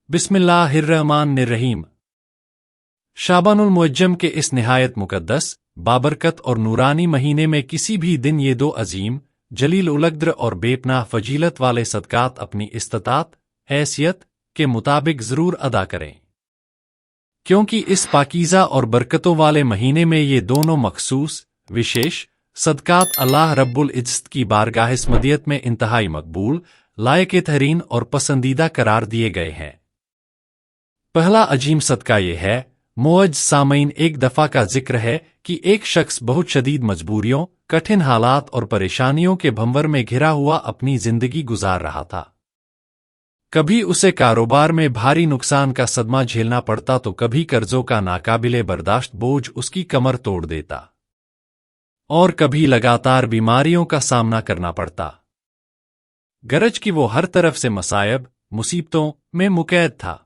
बिस्मिल्लाहिर्रहमानिर्रहीम। शाबानुल मुअज्जम के इस निहायत मुकद्दस, बाबरकत और नूरानी महीने में किसी भी दिन ये दो अजीम, जलील उलक़द्र और बेपनाह फजीलत वाले सदकात अपनी इस्तात, हैसियत के मुताबिक ज़रूर अदा करें, क्योंकि इस पाकीज़ा और बरकतों वाले महीने में ये दोनों मखसूस, विशेष सदकात अल्लाह रब्बुल इज़्ज़त की बारगाह स्मदियत में इंतहाई मकबूल, लायक तहरीन और पसंदीदा करार दिए गए हैं। पहला अजीम सदका ये है, मुअज्ज सामईन, एक दफ़ा का जिक्र है कि एक शख्स बहुत शदीद मजबूरियों, कठिन हालात और परेशानियों के भंवर में घिरा हुआ अपनी जिंदगी गुजार रहा था। कभी उसे कारोबार में भारी नुकसान का सदमा झेलना पड़ता तो कभी कर्जों का नाकाबिले बर्दाश्त बोझ उसकी कमर तोड़ देता, और कभी लगातार बीमारियों का सामना करना पड़ता। गरज कि वो हर तरफ से मसायब, मुसीबतों में मुकैद था।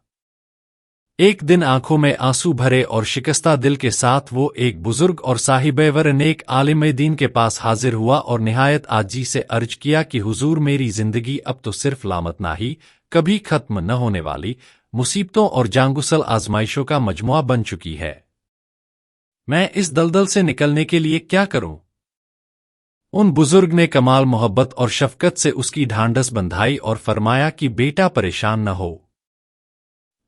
एक दिन आंखों में आंसू भरे और शिकस्ता दिल के साथ वो एक बुजुर्ग और साहिब-ए-वर नेक आलिम दीन के पास हाजिर हुआ और निहायत आजी से अर्ज किया कि हुजूर, मेरी जिंदगी अब तो सिर्फ लामतनाही, कभी खत्म न होने वाली मुसीबतों और जांगुसल आजमाइशों का मजमुआ बन चुकी है। मैं इस दलदल से निकलने के लिए क्या करूं? उन बुजुर्ग ने कमाल मोहब्बत और शफकत से उसकी ढांढस बंधाई और फरमाया कि बेटा, परेशान न हो।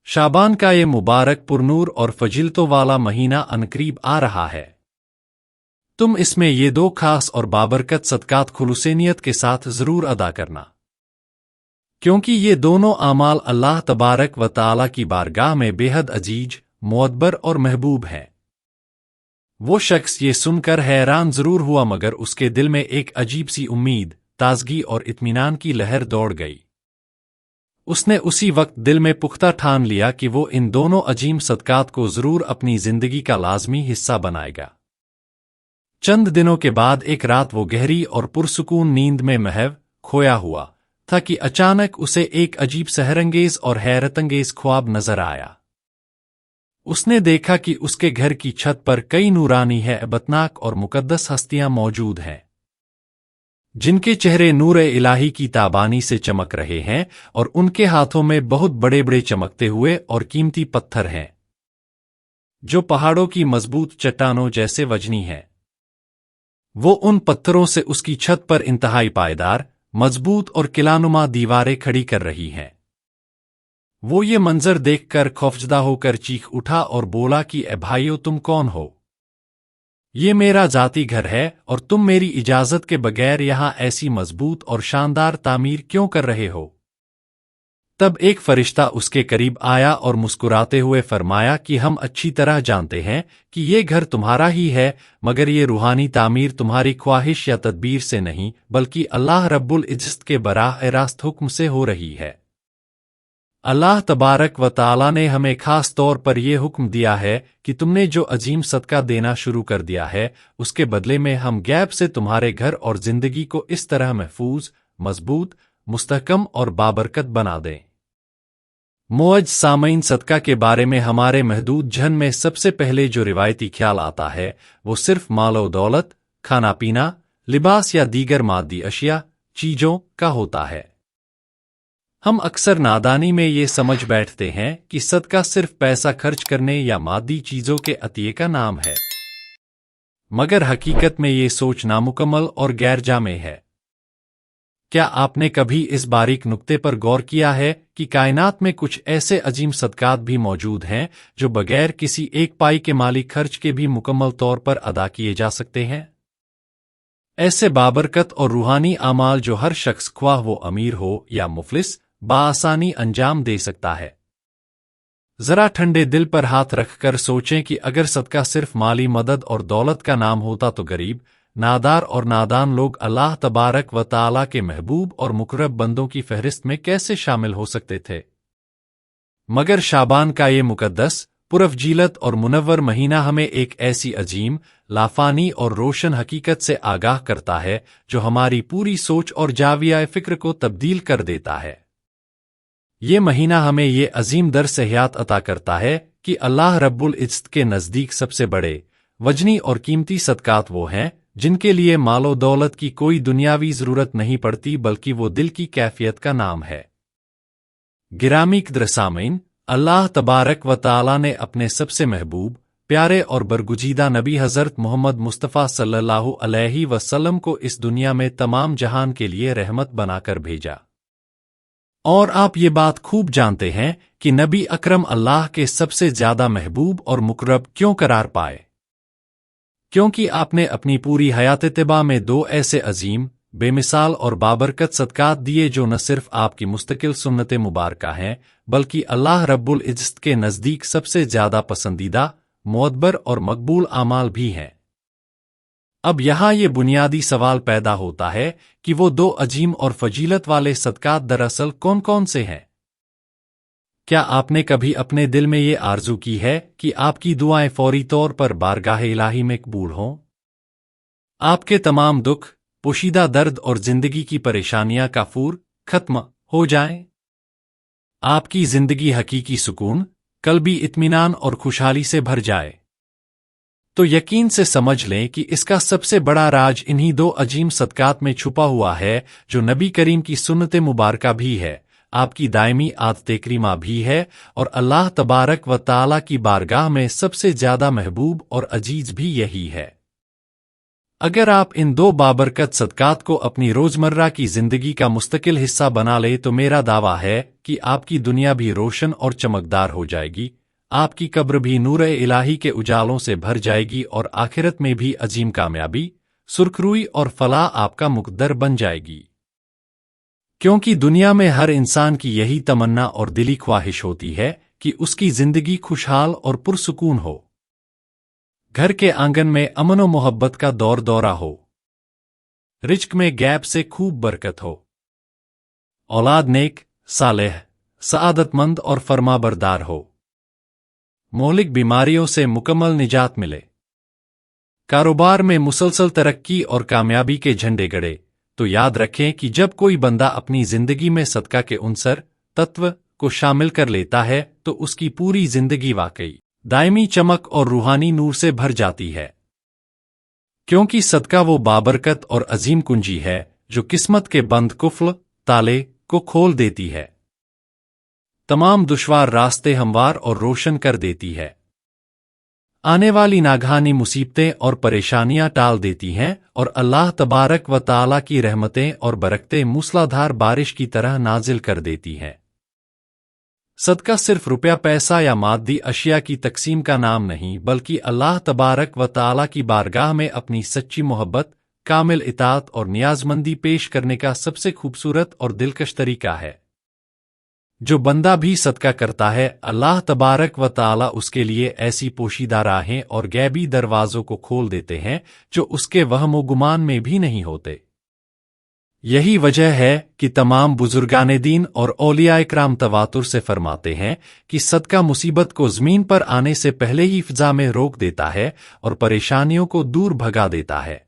शाबान का ये मुबारक, पुरनूर और फजीलतों वाला महीना अनकरीब आ रहा है। तुम इसमें ये दो खास और बाबरकत सदकात खुलूसनियत के साथ जरूर अदा करना, क्योंकि ये दोनों आमाल अल्लाह तबारक व तआला की बारगाह में बेहद अजीज, मुअद्बर और महबूब हैं। वो शख्स ये सुनकर हैरान जरूर हुआ, मगर उसके दिल में एक अजीब सी उम्मीद, ताजगी और इत्मीनान की लहर दौड़ गई। उसने उसी वक्त दिल में पुख्ता ठान लिया कि वो इन दोनों अजीम सदकात को जरूर अपनी जिंदगी का लाजमी हिस्सा बनाएगा। चंद दिनों के बाद एक रात वो गहरी और पुरसुकून नींद में महव खोया हुआ था कि अचानक उसे एक अजीब सहरंगेज और हैरतंगेज ख्वाब नजर आया। उसने देखा कि उसके घर की छत पर कई नूरानी हैबतनाक और मुकद्दस हस्तियां मौजूद हैं, जिनके चेहरे नूर इलाही की ताबानी से चमक रहे हैं और उनके हाथों में बहुत बड़े बड़े चमकते हुए और कीमती पत्थर हैं, जो पहाड़ों की मजबूत चट्टानों जैसे वजनी हैं। वो उन पत्थरों से उसकी छत पर इंतहाई पायदार, मजबूत और किलानुमा दीवारें खड़ी कर रही हैं। वो ये मंजर देखकर खौफजदा होकर चीख उठा और बोला कि ए भाइयों, तुम कौन हो? ये मेरा जाती घर है और तुम मेरी इजाजत के बगैर यहां ऐसी मजबूत और शानदार तामीर क्यों कर रहे हो? तब एक फरिश्ता उसके करीब आया और मुस्कुराते हुए फरमाया कि हम अच्छी तरह जानते हैं कि ये घर तुम्हारा ही है, मगर ये रूहानी तामीर तुम्हारी ख्वाहिश या तदबीर से नहीं, बल्कि अल्लाह रब्बुल इज़्ज़त के बराह रास्त हुक्म से हो रही है। अल्लाह तबारक व तआला ने हमें खास तौर पर यह हुक्म दिया है कि तुमने जो अजीम सदका देना शुरू कर दिया है, उसके बदले में हम गैब से तुम्हारे घर और जिंदगी को इस तरह महफूज, मजबूत, मुस्तहकम और बाबरकत बना दें। मुअज्ज सामईन, सदका के बारे में हमारे महदूद जहन में सबसे पहले जो रिवायती ख्याल आता है, वो सिर्फ मालो दौलत, खाना पीना, लिबास या दीगर मादी अशिया, चीजों का होता है। हम अक्सर नादानी में ये समझ बैठते हैं कि सदका सिर्फ पैसा खर्च करने या मादी चीजों के अतिये का नाम है, मगर हकीकत में ये सोच नामुकम्मल और गैर जामे है। क्या आपने कभी इस बारीक नुक्ते पर गौर किया है कि कायनात में कुछ ऐसे अजीम सदकात भी मौजूद हैं जो बगैर किसी एक पाई के माली खर्च के भी मुकम्मल तौर पर अदा किए जा सकते हैं? ऐसे बाबरकत और रूहानी आमाल जो हर शख्स, ख्वाह वो अमीर हो या मुफलिस, बाआसानी अंजाम दे सकता है। जरा ठंडे दिल पर हाथ रखकर सोचें कि अगर सदका सिर्फ माली मदद और दौलत का नाम होता तो गरीब, नादार और नादान लोग अल्लाह तबारक व तआला के महबूब और मुकर्रब बंदों की फहरिस्त में कैसे शामिल हो सकते थे? मगर शाबान का ये मुकद्दस, पुरफजीलत और मुनव्वर महीना हमें एक ऐसी अजीम, लाफानी और रोशन हकीकत से आगाह करता है जो हमारी पूरी सोच और जाविया फिक्र को तब्दील कर देता है। ये महीना हमें ये अजीम दर्स हयात अता करता है कि अल्लाह रब्बुल इज़्ज़त के नज़दीक सबसे बड़े, वजनी और कीमती सदकात वो हैं जिनके लिए मालो दौलत की कोई दुनियावी ज़रूरत नहीं पड़ती, बल्कि वो दिल की कैफियत का नाम है। गिरामी कदर सामीन, अल्लाह तबारक व तआला ने अपने सबसे महबूब, प्यारे और बरगुजीदा नबी हज़रत मोहम्मद मुस्तफ़ा सल्लल्लाहु अलैहि वसल्लम को इस दुनिया में तमाम जहान के लिए रहमत बनाकर भेजा। और आप ये बात खूब जानते हैं कि नबी अकरम अल्लाह के सबसे ज्यादा महबूब और मुकर्रब क्यों करार पाए, क्योंकि आपने अपनी पूरी हयात तिबा में दो ऐसे अजीम, बेमिसाल और बाबरकत सदकात दिए जो न सिर्फ आपकी मुस्तकिल सुन्नत मुबारका हैं बल्कि अल्लाह रब्बुल इज्जत के नज़दीक सबसे ज्यादा पसंदीदा, मुअद्बर और मकबूल आमाल भी हैं। अब यहाँ ये बुनियादी सवाल पैदा होता है कि वो दो अजीम और फजीलत वाले सदकात दरअसल कौन कौन से हैं? क्या आपने कभी अपने दिल में ये आरजू की है कि आपकी दुआएं फौरी तौर पर बारगाह इलाही में कबूल हों? आपके तमाम दुख, पोशीदा दर्द और जिंदगी की परेशानियां काफूर खत्म हो जाएं? आपकी जिंदगी हकीकी सुकून, कल्बी इत्मीनान और खुशहाली से भर जाए? तो यकीन से समझ लें कि इसका सबसे बड़ा राज इन्हीं दो अजीम सदकात में छुपा हुआ है जो नबी करीम की सुन्नत मुबारका भी है, आपकी दायमी आदत करीमा भी है और अल्लाह तबारक व तआला की बारगाह में सबसे ज्यादा महबूब और अजीज भी यही है। अगर आप इन दो बाबरकत सदकात को अपनी रोजमर्रा की जिंदगी का मुस्तकिल हिस्सा बना ले तो मेरा दावा है कि आपकी दुनिया भी रोशन और चमकदार हो जाएगी, आपकी कब्र भी नूर इलाही के उजालों से भर जाएगी और आखिरत में भी अजीम कामयाबी, सुरखरुई और फलाह आपका मुकद्दर बन जाएगी। क्योंकि दुनिया में हर इंसान की यही तमन्ना और दिली ख्वाहिश होती है कि उसकी जिंदगी खुशहाल और पुरसुकून हो, घर के आंगन में अमन व मोहब्बत का दौर दौरा हो, रिज्क में गैब से खूब बरकत हो, औलाद नेक, सालेह, सआदतमंद और फरमाबरदार हो, मौलिक बीमारियों से मुकम्मल निजात मिले, कारोबार में मुसलसल तरक्की और कामयाबी के झंडे गड़े। तो याद रखें कि जब कोई बंदा अपनी जिंदगी में सदका के उनसर तत्व को शामिल कर लेता है तो उसकी पूरी जिंदगी वाकई दायमी चमक और रूहानी नूर से भर जाती है, क्योंकि सदका वो बाबरकत और अजीम कुंजी है जो किस्मत के बंद कुफ्ल ताले को खोल देती है, तमाम दुश्वार रास्ते हमवार और रोशन कर देती है, आने वाली नागहानी मुसीबतें और परेशानियां टाल देती हैं और अल्लाह तबारक व तआला की रहमतें और बरकतें मूसलाधार बारिश की तरह नाजिल कर देती हैं। सदका सिर्फ रुपया पैसा या मादी अशिया की तकसीम का नाम नहीं बल्कि अल्लाह तबारक व तआला की बारगाह में अपनी सच्ची मोहब्बत, कामिल इताअत और नियाजमंदी पेश करने का सबसे खूबसूरत और दिलकश तरीका है। जो बंदा भी सदका करता है अल्लाह तबारक व तआला उसके लिए ऐसी पोशीदा राहें और गैबी दरवाजों को खोल देते हैं जो उसके वहम गुमान में भी नहीं होते। यही वजह है कि तमाम बुजुर्गाने दीन और औलिया इकराम तवातुर से फरमाते हैं कि सदका मुसीबत को ज़मीन पर आने से पहले ही फ़िज़ा में रोक देता है और परेशानियों को दूर भगा देता है।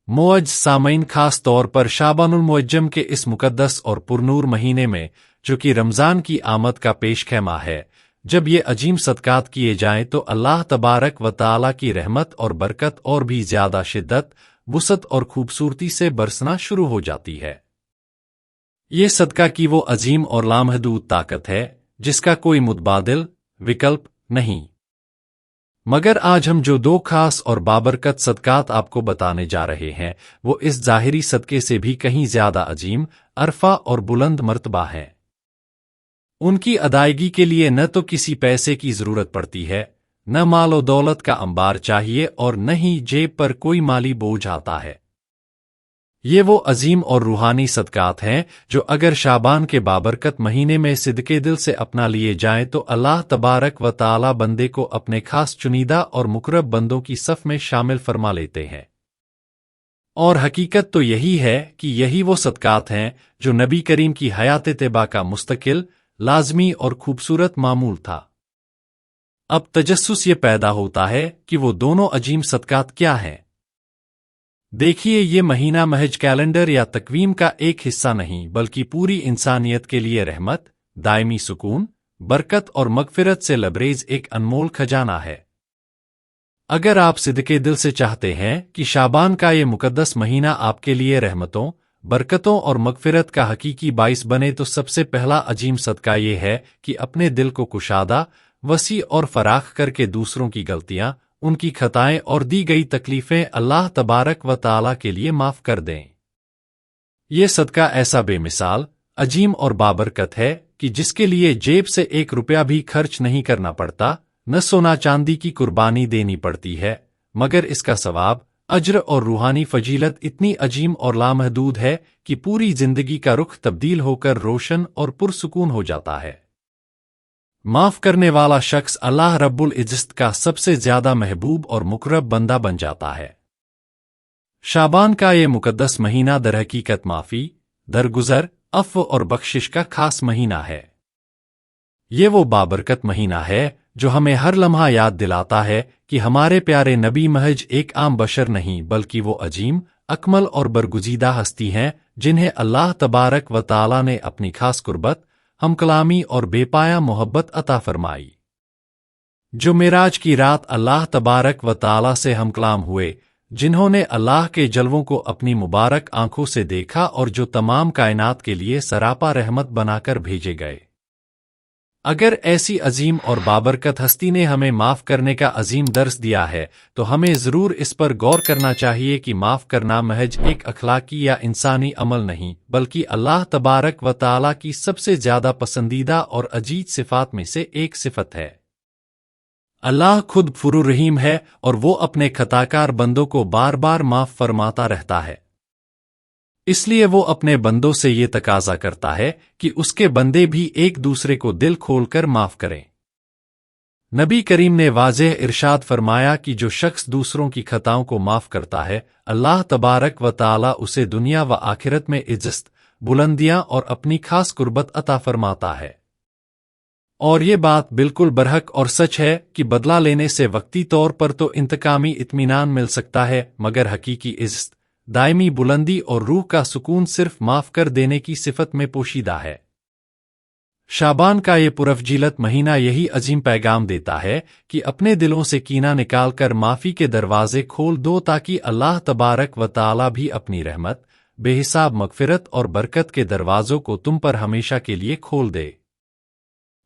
मुअज्ज सामईन, खास तौर पर शाबानुल मुअज्जम के इस मुकद्दस और पुरनूर महीने में जो कि रमज़ान की आमद का पेशखैमा है, जब ये अजीम सदकात किए जाएं तो अल्लाह तबारक व तआला की रहमत और बरकत और भी ज्यादा शिद्दत, वुसअत और खूबसूरती से बरसना शुरू हो जाती है। ये सदका की वो अजीम और लामहदूद ताकत है जिसका कोई मुतबादिल विकल्प नहीं। मगर आज हम जो दो खास और बाबरकत सदकात आपको बताने जा रहे हैं वो इस ज़ाहिरी सदके से भी कहीं ज्यादा अजीम, अरफा और बुलंद मर्तबा हैं। उनकी अदायगी के लिए न तो किसी पैसे की जरूरत पड़ती है, न मालो दौलत का अंबार चाहिए और न ही जेब पर कोई माली बोझ आता है। ये वो अजीम और रूहानी सदकात हैं जो अगर शाबान के बाबरकत महीने में सिदके दिल से अपना लिए जाएं तो अल्लाह तबारक व तआला बंदे को अपने खास चुनीदा और मुकर्रब बंदों की सफ में शामिल फरमा लेते हैं। और हकीकत तो यही है कि यही वो सदकात हैं जो नबी करीम की हयात तिबा का मुस्तकिल, लाजमी और खूबसूरत मामूल था। अब तजस्सुस ये पैदा होता है कि वो दोनों अजीम सदकात क्या हैं। देखिए, ये महीना महज कैलेंडर या तकवीम का एक हिस्सा नहीं बल्कि पूरी इंसानियत के लिए रहमत, दायमी सुकून, बरकत और मगफिरत से लबरेज एक अनमोल खजाना है। अगर आप सिदके दिल से चाहते हैं कि शाबान का ये मुकद्दस महीना आपके लिए रहमतों, برکتوں اور مغفرت کا حقیقی باعث بنے تو سب سے پہلا عظیم صدقہ یہ ہے کہ اپنے دل کو کشادہ، وسیع اور فراخ کر کے دوسروں کی غلطیاں، ان کی خطائیں اور دی گئی تکلیفیں اللہ تبارک و تعالی کے لیے معاف کر دیں۔ یہ صدقہ ایسا بے مثال، عظیم اور بابرکت ہے کہ جس کے لیے جیب سے 1 روپیہ بھی خرچ نہیں کرنا پڑتا، نہ سونا چاندی کی قربانی دینی پڑتی ہے، مگر اس کا ثواب، اجر اور روحانی فضیلت اتنی عظیم اور لامحدود ہے کہ پوری زندگی کا رخ تبدیل ہو کر روشن اور پرسکون ہو جاتا ہے۔ معاف کرنے والا شخص اللہ رب العزت کا سب سے زیادہ محبوب اور مقرب بندہ بن جاتا ہے۔ شعبان کا یہ مقدس مہینہ در حقیقت معافی، درگزر، عفو اور بخشش کا خاص مہینہ ہے۔ یہ وہ بابرکت مہینہ ہے جو ہمیں ہر لمحہ یاد دلاتا ہے کہ ہمارے پیارے نبی محض ایک عام بشر نہیں بلکہ وہ عظیم، اکمل اور برگزیدہ ہستی ہیں جنہیں اللہ تبارک و تعالی نے اپنی خاص قربت، ہم کلامی اور بے پایا محبت عطا فرمائی۔ جو معراج کی رات اللہ تبارک و تعالی سے ہم کلام ہوئے، جنہوں نے اللہ کے جلووں کو اپنی مبارک آنکھوں سے دیکھا اور جو تمام کائنات کے لیے سراپا رحمت بنا کر بھیجے گئے۔ اگر ایسی عظیم اور بابرکت ہستی نے ہمیں معاف کرنے کا عظیم درس دیا ہے تو ہمیں ضرور اس پر غور کرنا چاہیے کہ معاف کرنا محض ایک اخلاقی یا انسانی عمل نہیں بلکہ اللہ تبارک و تعالی کی سب سے زیادہ پسندیدہ اور عزیز صفات میں سے ایک صفت ہے۔ اللہ خود غفور رحیم ہے اور وہ اپنے خطاکار بندوں کو بار بار معاف فرماتا رہتا ہے۔ اس لیے وہ اپنے بندوں سے یہ تقاضا کرتا ہے کہ اس کے بندے بھی ایک دوسرے کو دل کھول کر معاف کریں۔ نبی کریم نے واضح ارشاد فرمایا کہ جو شخص دوسروں کی خطاؤں کو معاف کرتا ہے، اللہ تبارک و تعالی اسے دنیا و آخرت میں عزت، بلندیاں اور اپنی خاص قربت عطا فرماتا ہے۔ اور یہ بات بالکل برحق اور سچ ہے کہ بدلہ لینے سے وقتی طور پر تو انتقامی اطمینان مل سکتا ہے، مگر حقیقی عزت، دائمی بلندی اور روح کا سکون صرف معاف کر دینے کی صفت میں پوشیدہ ہے۔ شعبان کا یہ پرفضیلت مہینہ یہی عظیم پیغام دیتا ہے کہ اپنے دلوں سے کینہ نکال کر معافی کے دروازے کھول دو تاکہ اللہ تبارک و تعالی بھی اپنی رحمت، بے حساب مغفرت اور برکت کے دروازوں کو تم پر ہمیشہ کے لیے کھول دے۔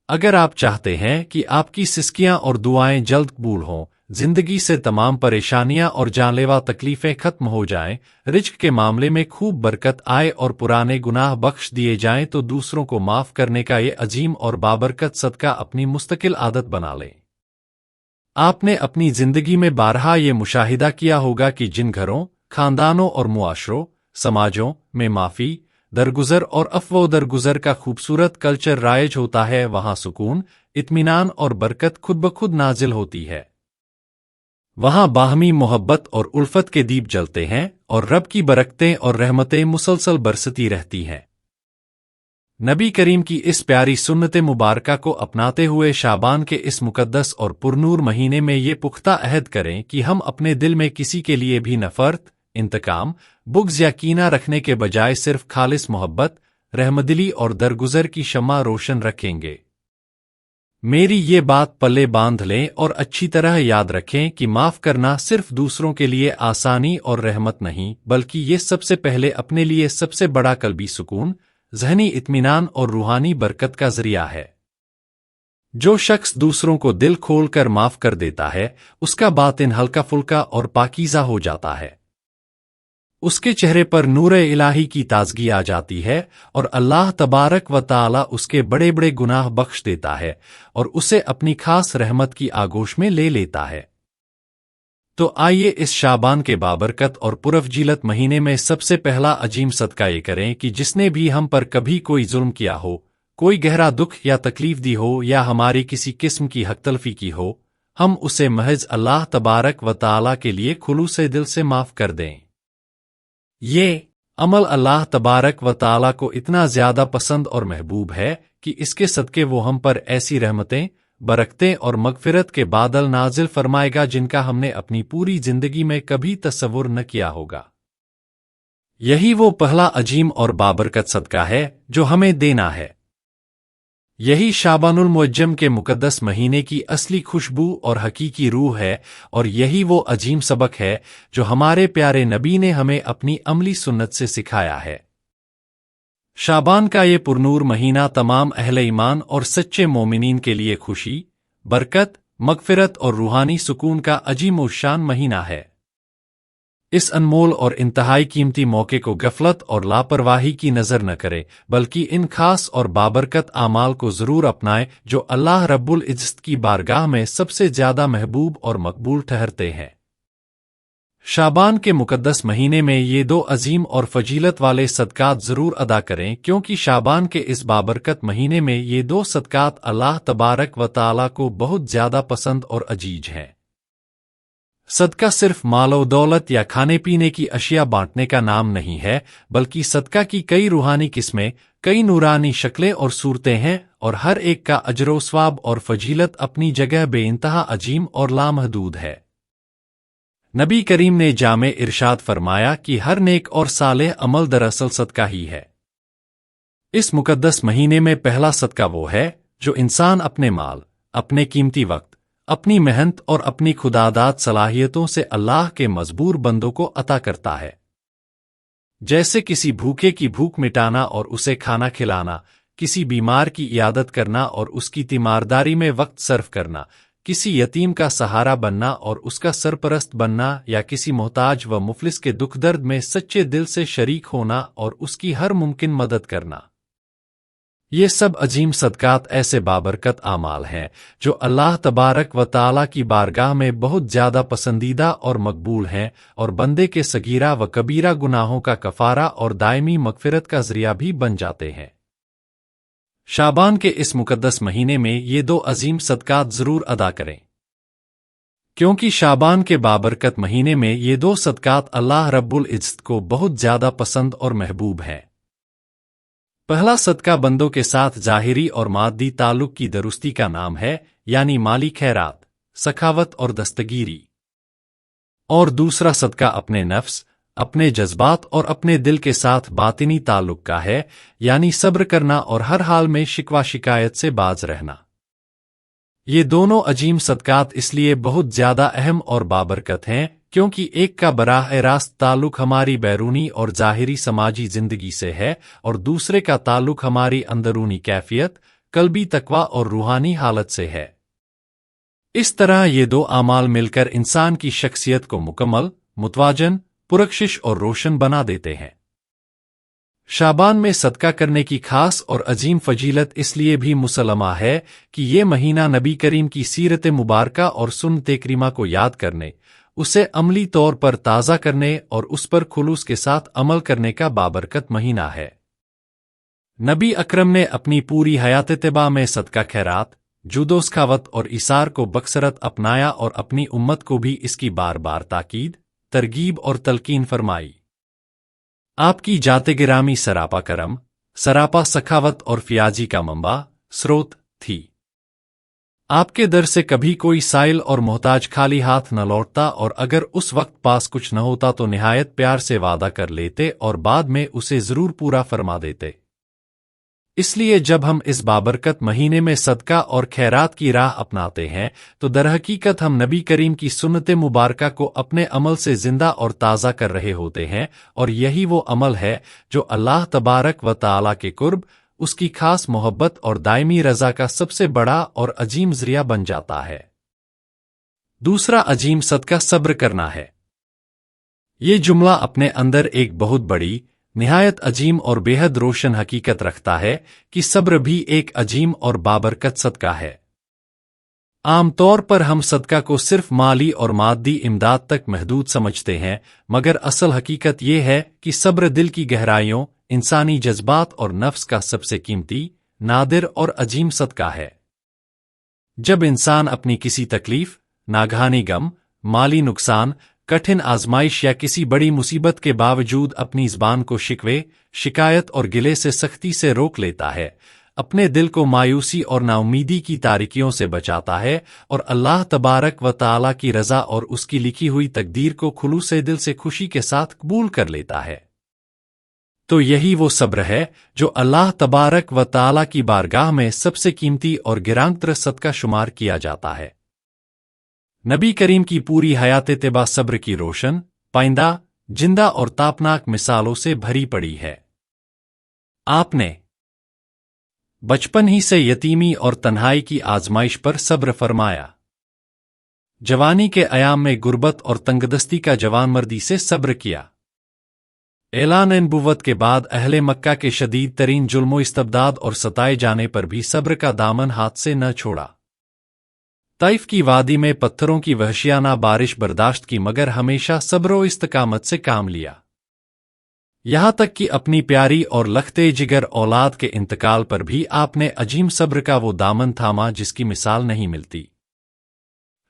اگر آپ چاہتے ہیں کہ آپ کی سسکیاں اور دعائیں جلد قبول ہوں، زندگی سے تمام پریشانیاں اور جان لیوا تکلیفیں ختم ہو جائیں، رزق کے معاملے میں خوب برکت آئے اور پرانے گناہ بخش دیے جائیں تو دوسروں کو معاف کرنے کا یہ عظیم اور بابرکت صدقہ اپنی مستقل عادت بنا لیں۔ آپ نے اپنی زندگی میں بارہا یہ مشاہدہ کیا ہوگا کہ جن گھروں، خاندانوں اور معاشروں، سماجوں میں معافی، درگزر اور عفو درگزر کا خوبصورت کلچر رائج ہوتا ہے، وہاں سکون، اطمینان اور برکت خود بخود نازل ہوتی ہے۔ وہاں باہمی محبت اور الفت کے دیپ جلتے ہیں اور رب کی برکتیں اور رحمتیں مسلسل برستی رہتی ہیں۔ نبی کریم کی اس پیاری سنت مبارکہ کو اپناتے ہوئے شعبان کے اس مقدس اور پرنور مہینے میں یہ پختہ عہد کریں کہ ہم اپنے دل میں کسی کے لیے بھی نفرت، انتقام، بغض یا کینہ رکھنے کے بجائے صرف خالص محبت، رحمدلی اور درگزر کی شمع روشن رکھیں گے۔ میری یہ بات پلے باندھ لیں اور اچھی طرح یاد رکھیں کہ معاف کرنا صرف دوسروں کے لیے آسانی اور رحمت نہیں بلکہ یہ سب سے پہلے اپنے لیے سب سے بڑا قلبی سکون، ذہنی اطمینان اور روحانی برکت کا ذریعہ ہے۔ جو شخص دوسروں کو دل کھول کر معاف کر دیتا ہے، اس کا باطن ہلکا پھلکا اور پاکیزہ ہو جاتا ہے۔ اس کے چہرے پر نور الہی کی تازگی آ جاتی ہے اور اللہ تبارک و تعالی اس کے بڑے بڑے گناہ بخش دیتا ہے اور اسے اپنی خاص رحمت کی آغوش میں لے لیتا ہے۔ تو آئیے اس شعبان کے بابرکت اور پرفضیلت مہینے میں سب سے پہلا عظیم صدقہ یہ کریں کہ جس نے بھی ہم پر کبھی کوئی ظلم کیا ہو، کوئی گہرا دکھ یا تکلیف دی ہو یا ہماری کسی قسم کی حق تلفی کی ہو، ہم اسے محض اللہ تبارک و تعالی کے لیے خلوص دل سے معاف کر دیں۔ یہ عمل اللہ تبارک و تعالی کو اتنا زیادہ پسند اور محبوب ہے کہ اس کے صدقے وہ ہم پر ایسی رحمتیں، برکتیں اور مغفرت کے بادل نازل فرمائے گا جن کا ہم نے اپنی پوری زندگی میں کبھی تصور نہ کیا ہوگا۔ یہی وہ پہلا عظیم اور بابرکت صدقہ ہے جو ہمیں دینا ہے۔ یہی شعبان المعظم کے مقدس مہینے کی اصلی خوشبو اور حقیقی روح ہے، اور یہی وہ عظیم سبق ہے جو ہمارے پیارے نبی نے ہمیں اپنی عملی سنت سے سکھایا ہے۔ शाबान का ये पुरनूर महीना तमाम अहले ईमान और सच्चे मोमिनीन के लिए खुशी, बरकत, मगफिरत और रूहानी सुकून का अजीम और शान महीना है। इस अनमोल और इंतहाई कीमती मौके को गफलत और लापरवाही की नज़र न करे, बल्कि इन खास और बाबरकत आमाल को ज़रूर अपनाएं जो अल्लाह रब्बुल इज़्ज़त की बारगाह में सबसे ज़्यादा महबूब और मकबूल ठहरते हैं। शाबान के मुकद्दस महीने में ये दो अजीम और फजीलत वाले सदकात ज़रूर अदा करें, क्योंकि शाबान के इस बाबरकत महीने में ये दो सदकात अल्लाह तबारक व तआला को बहुत ज़्यादा पसंद और अजीज हैं। सदका सिर्फ मालो दौलत या खाने पीने की अशिया बांटने का नाम नहीं है, बल्कि सदका की कई रूहानी किस्में, कई नूरानी शक्लें और सूरतें हैं, और हर एक का अजरो स्वाब और फजीलत अपनी जगह बेइंतहा अजीम और लामहदूद है। नबी करीम ने जामे इरशाद फरमाया कि हर नेक और सालेह अमल दरअसल सदका ही है। इस मुकद्दस महीने में पहला सदका वो है जो इंसान अपने माल, अपने कीमती वक्त, अपनी मेहनत और अपनी खुदादाद सलाहियतों से अल्लाह के मजबूर बंदों को अता करता है। जैसे किसी भूखे की भूख मिटाना और उसे खाना खिलाना, किसी बीमार की इयादत करना और उसकी तीमारदारी में वक्त सर्फ करना, किसी यतीम का सहारा बनना और उसका सरपरस्त बनना, या किसी मोहताज व मुफलिस के दुख दर्द में सच्चे दिल से शरीक होना और उसकी हर मुमकिन मदद करना। ये सब अजीम सदकात ऐसे बाबरकत आमाल हैं जो अल्लाह तबारक व तआला की बारगाह में बहुत ज़्यादा पसंदीदा और मकबूल हैं, और बंदे के सगीरा व कबीरा गुनाहों का कफारा और दायमी मगफिरत का ज़रिया भी बन जाते हैं। शाबान के इस मुकद्दस महीने में ये दो अजीम सदकात ज़रूर अदा करें, क्योंकि शाबान के बाबरकत महीने में ये दो सदकात अल्लाह रब्बुल इज़्ज़त को बहुत ज़्यादा पसंद और महबूब हैं। पहला सदका बंदों के साथ ज़ाहिरी और मादी ताल्लुक की दुरुस्ती का नाम है, यानी माली खैरात, सखावत और दस्तगीरी। और दूसरा सदका अपने नफ्स, अपने जज्बात और अपने दिल के साथ बातिनी ताल्लुक का है, यानी सब्र करना और हर हाल में शिकवा शिकायत से बाज रहना। ये दोनों अजीम सदकात इसलिए बहुत ज़्यादा अहम और बाबरकत हैं क्योंकि एक का बराह रास्त ताल्लुक हमारी बैरूनी और ज़ाहिरी समाजी ज़िंदगी से है, और दूसरे का ताल्लुक हमारी अंदरूनी कैफियत, कल्बी तकवा और रूहानी हालत से है। इस तरह ये दो आमाल मिलकर इंसान की शख्सियत को मुकम्मल, मुतवाजन, पुरकशिश और रोशन बना देते हैं। शाबान में सदका करने की खास और अजीम फजीलत इसलिए भी मुसल्लमा है कि ये महीना नबी करीम की सीरत मुबारका और सुन्नत करीमा को याद करने, उसे अमली तौर पर ताज़ा करने और उस पर खुलूस के साथ अमल करने का बाबरकत महीना है। नबी अकरम ने अपनी पूरी हयात तिबा में सदका खैरात, जुदो सखावत और इसार को बकसरत अपनाया और अपनी उम्मत को भी इसकी बार बार ताकीद, तरगीब और तलकीन फरमाई। आपकी जाते गिरामी सरापा करम, सरापा सखावत और फियाजी का मंबा, स्रोत थी। आपके दर से कभी कोई साइल और मोहताज खाली हाथ न लौटता, और अगर उस वक्त पास कुछ न होता तो निहायत प्यार से वादा कर लेते और बाद में उसे ज़रूर पूरा फरमा देते। इसलिए जब हम इस बाबरकत महीने में सदका और खैरात की राह अपनाते हैं तो दरहकीकत हम नबी करीम की सुन्नत मुबारका को अपने अमल से जिंदा और ताज़ा कर रहे होते हैं, और यही वो अमल है जो अल्लाह तबारक व तआला के कुर्ब, उसकी खास मोहब्बत और दायमी रज़ा का सबसे बड़ा और अजीम ज़रिया बन जाता है। दूसरा अजीम सदका सब्र करना है। ये जुमला अपने अंदर एक बहुत बड़ी, निहायत अजीम और बेहद रोशन हकीकत रखता है कि सब्र भी एक अजीम और बाबरकत सदका है। आमतौर पर हम सदका को सिर्फ माली और मादी इमदाद तक महदूद समझते हैं, मगर असल हकीकत यह है कि सब्र दिल की गहराइयों, इंसानी जज्बात और नफ्स का सबसे कीमती, नादिर और अजीम सदका है। जब इंसान अपनी किसी तकलीफ, नागहानी गम, माली नुकसान, कठिन आजमाइश या किसी बड़ी मुसीबत के बावजूद अपनी ज़बान को शिकवे, शिकायत और गिले से सख्ती से रोक लेता है, अपने दिल को मायूसी और नाउमीदी की तारीकियों से बचाता है और अल्लाह तबारक व तआला की रज़ा और उसकी लिखी हुई तकदीर को खुलूसे दिल से खुशी के साथ कबूल कर लेता है, तो यही वो सब्र है जो अल्लाह तबारक व तआला की बारगाह में सबसे कीमती और गिरांतर सदका शुमार किया जाता है। नबी करीम की पूरी हयात तिबा सब्र की रोशन, पाइंदा, जिंदा और तापनाक मिसालों से भरी पड़ी है। आपने बचपन ही से यतीमी और तन्हाई की आजमाइश पर सब्र फरमाया। जवानी के अयाम में गुर्बत और तंगदस्ती का जवानमर्दी से सब्र किया। ऐलान नबुव्वत के बाद अहले मक्का के शदीद तरीन जुल्मो इस्तबदाद और सताए जाने पर भी सब्र का दामन हाथ से न छोड़ा। ताइफ की वादी में पत्थरों की वहशियाना बारिश बर्दाश्त की मगर हमेशा सब्र इस्तकामत से काम लिया। यहां तक कि अपनी प्यारी और लखते जिगर औलाद के इंतकाल पर भी आपने अजीम सब्र का वो दामन थामा जिसकी मिसाल नहीं मिलती।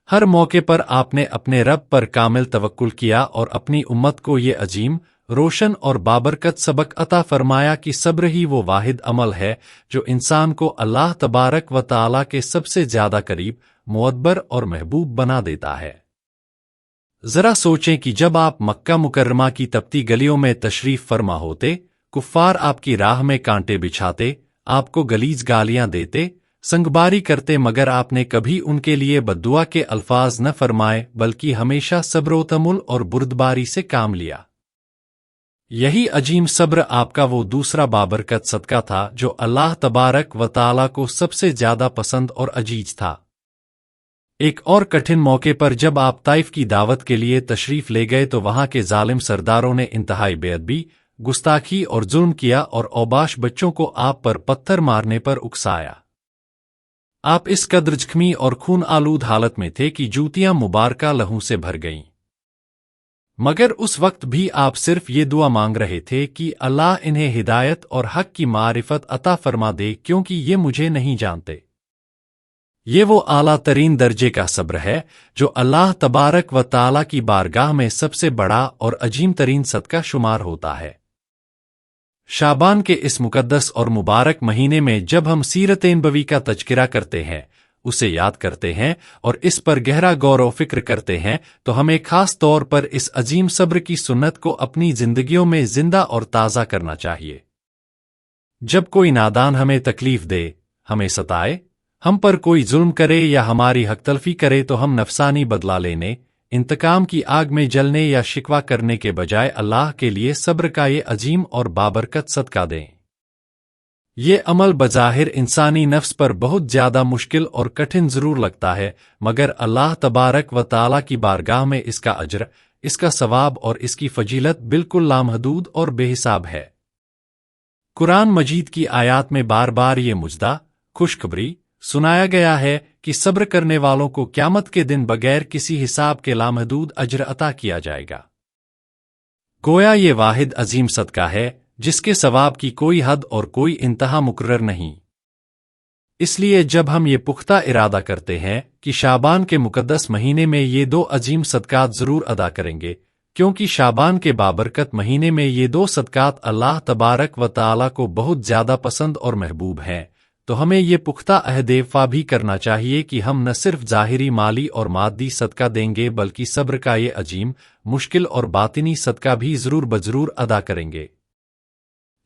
हर मौके पर आपने अपने रब पर कामिल तवक्कुल किया और अपनी उम्मत को ये अजीम, रोशन और बाबरकत सबक अता फरमाया कि सब्र ही वो वाहिद अमल है जो इंसान को अल्लाह तबारक व तआला के सबसे ज्यादा करीब, मुअद्बर और महबूब बना देता है। जरा सोचें कि जब आप मक्का मुकर्रमा की तपती गलियों में तशरीफ फरमा होते, कुफ्फार आपकी राह में कांटे बिछाते, आपको गलीज गालियां देते, संगबारी करते, मगर आपने कभी उनके लिए बद्दुआ के अल्फाज न फरमाए बल्कि हमेशा सब्र-ओ-तमुल और बुर्दबारी से काम लिया। यही अजीम सब्र आपका वो दूसरा बाबरकत सदका था जो अल्लाह तबारक व तआला को सबसे ज्यादा पसंद और अजीज था। एक और कठिन मौके पर जब आप ताइफ की दावत के लिए तशरीफ ले गए तो वहां के जालिम सरदारों ने इंतहाई बेअदबी, गुस्ताखी और जुल्म किया और औबाश बच्चों को आप पर पत्थर मारने पर उकसाया। आप इस कद्र जख्मी और खून आलूद हालत में थे कि जूतियां मुबारका लहू से भर गईं। मगर उस वक्त भी आप सिर्फ ये दुआ मांग रहे थे कि अल्लाह इन्हें हिदायत और हक की मारिफत अता फरमा दे क्योंकि ये मुझे नहीं जानते। ये वो आला तरीन दर्जे का सब्र है जो अल्लाह तबारक व तआला की बारगाह में सबसे बड़ा और अजीम तरीन सदका शुमार होता है। शाबान के इस मुकद्दस और मुबारक महीने में जब हम सीरत नबवी का तज़किरा करते हैं, उसे याद करते हैं और इस पर गहरा गौर व फिक्र करते हैं तो हमें खास तौर पर इस अजीम सब्र की सुन्नत को अपनी जिंदगियों में जिंदा और ताज़ा करना चाहिए। जब कोई नादान हमें तकलीफ दे, हमें सताए, हम पर कोई जुल्म करे या हमारी हकतलफी करे तो हम नफसानी बदला लेने, इंतकाम की आग में जलने या शिकवा करने के बजाय अल्लाह के लिए सब्र का ये अजीम और बाबरकत सदका दें। ये अमल बज़ाहिर इंसानी नफ्स पर बहुत ज्यादा मुश्किल और कठिन जरूर लगता है, मगर अल्लाह तबारक व तआला की बारगाह में इसका अजर, इसका सवाब और इसकी फजीलत बिल्कुल लामहदूद और बेहिसाब है। कुरान मजीद की आयात में बार बार ये मुजदा, खुशखबरी सुनाया गया है कि सब्र करने वालों को क़यामत के दिन बगैर किसी हिसाब के लामहदूद अजर अता किया जाएगा। गोया ये वाहिद अजीम सदका है जिसके सवाब की कोई हद और कोई इंतहा मुकर्रर नहीं। इसलिए जब हम ये पुख्ता इरादा करते हैं कि शाबान के मुकद्दस महीने में ये दो अजीम सदकात जरूर अदा करेंगे, क्योंकि शाबान के बाबरकत महीने में ये दो सदकात अल्लाह तबारक व तआला को बहुत ज्यादा पसंद और महबूब हैं, तो हमें ये पुख्ता अहदेफा भी करना चाहिए कि हम न सिर्फ ज़ाहिरी माली और मादी सदका देंगे बल्कि सब्र का ये अजीम, मुश्किल और बातिनी सदका भी जरूर बजरूर अदा करेंगे।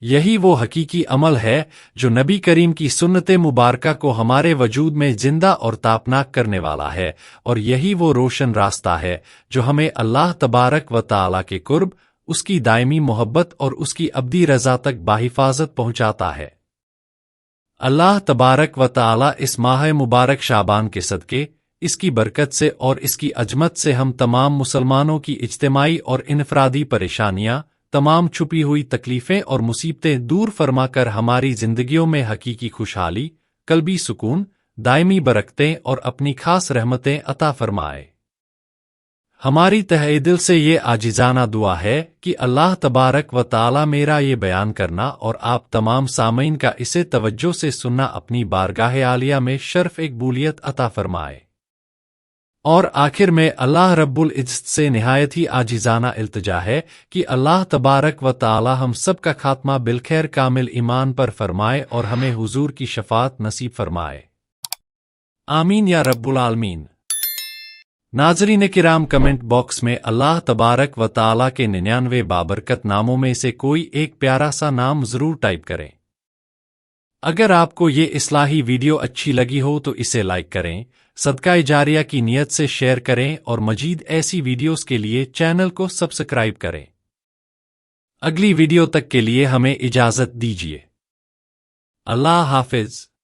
यही वो हकीकी अमल है जो नबी करीम की सुन्नत मुबारका को हमारे वजूद में जिंदा और तापनाक करने वाला है, और यही वो रोशन रास्ता है जो हमें अल्लाह तबारक व तआला के कुर्ब, उसकी दायमी मोहब्बत और उसकी अब्दी रज़ा तक बाहिफाजत पहुंचाता है। अल्लाह तबारक व तआला इस माह मुबारक शाबान के सदके, इसकी बरकत से और इसकी अजमत से हम तमाम मुसलमानों की इज्तिमाई और इनफरादी परेशानियां, तमाम छुपी हुई तकलीफें और मुसीबतें दूर फरमाकर हमारी जिंदगियों में हकीकी खुशहाली, कल्बी सुकून, दायमी बरकतें और अपनी खास रहमतें अता फरमाए। हमारी तहे दिल से ये आजिजाना दुआ है कि अल्लाह तबारक व तआला मेरा ये बयान करना और आप तमाम सामीन का इसे तवज्जो से सुनना अपनी बारगाह आलिया में शर्फ एकबूलियत अता फरमाए। और आखिर में अल्लाह रब्बुल इज्जत से निहायत ही आजिजाना इल्तिजा है कि अल्लाह तबारक व तआला हम सब का खात्मा बिलखैर कामिल ईमान पर फरमाए और हमें हुजूर की शफात नसीब फरमाए। आमीन या रब्बुल आलमीन। नाज़रीन किराम, कमेंट बॉक्स में अल्लाह तबारक व तआला के 99 बाबरकत नामों में से कोई एक प्यारा सा नाम जरूर टाइप करें। अगर आपको ये इस्लाही वीडियो अच्छी लगी हो तो इसे लाइक करें, सदका जारिया की नियत से शेयर करें और मजीद ऐसी वीडियोस के लिए चैनल को सब्सक्राइब करें। अगली वीडियो तक के लिए हमें इजाजत दीजिए। اللہ حافظ.